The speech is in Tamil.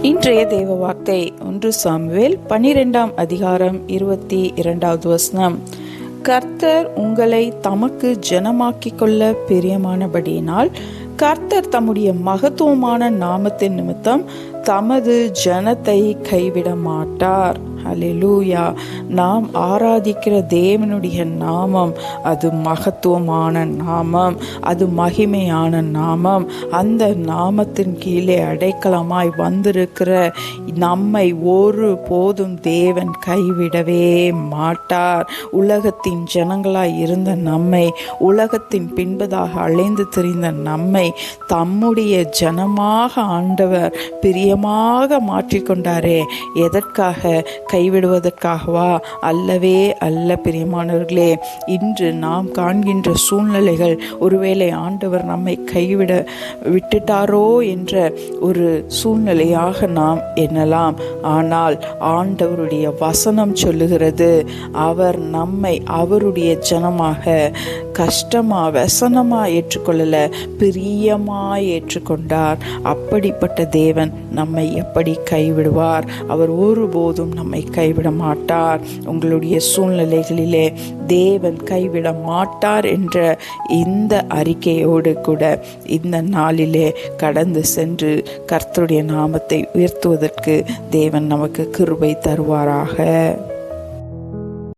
இன்றைய தேவ வார்த்தை 1 சாமுவேல் 12 அதிகாரம் 22 கர்த்தர் உங்களை தமக்கு ஜனமாக்கிக் கொள்ள பிரியமானபடியினால் கர்த்தர் தம்முடைய மகத்துவமான நாமத்தின் நிமித்தம் தமது ஜனத்தை கைவிட மாட்டார். அல்லேலூயா. நாம் ஆராதிக்கிற தேவனுடைய நாமம் அது மகத்துவமான நாமம், அது மகிமையான நாமம். அந்த நாமத்தின் கீழே அடைக்கலமாய் வந்திருக்கிற நம்மை ஒரு போதும் தேவன் கைவிடவே மாட்டார். உலகத்தின் ஜனங்களாய் இருந்த நம்மை, உலகத்தின் பின்பதாக அலைந்து திரிந்த நம்மை தம்முடைய ஜனமாக ஆண்டவர் பிரியமாக மாற்றிக்கொண்டாரே. எதற்காக? கைவிடுவதற்காகவா? அல்லவே அல்ல. பிரியமானவர்களே, இன்று நாம் காண்கின்ற சூழ்நிலைகள் ஒருவேளை ஆண்டவர் நம்மை கைவிட விட்டுட்டாரோ என்ற ஒரு சூழ்நிலையாக நாம் எண்ணலாம். ஆனால் ஆண்டவருடைய வசனம் சொல்லுகிறது, அவர் நம்மை அவருடைய ஜனமாக கஷ்டமா வசனமா ஏற்றுக்கொள்ளல, பிரியமாய் ஏற்றுக்கொண்டார். அப்படிப்பட்ட தேவன் நம்மை எப்படி கைவிடுவார்? அவர் ஒருபோதும் நம்மை கைவிட மாட்டார். உங்களுடைய சூழ்நிலைகளிலே தேவன் கைவிட மாட்டார் என்ற இந்த அறிக்கையோடு கூட இந்த நாளிலே கடந்து சென்று கர்த்தருடைய நாமத்தை உயர்த்துவதற்கு தேவன் நமக்கு கிருபை தருவாராக.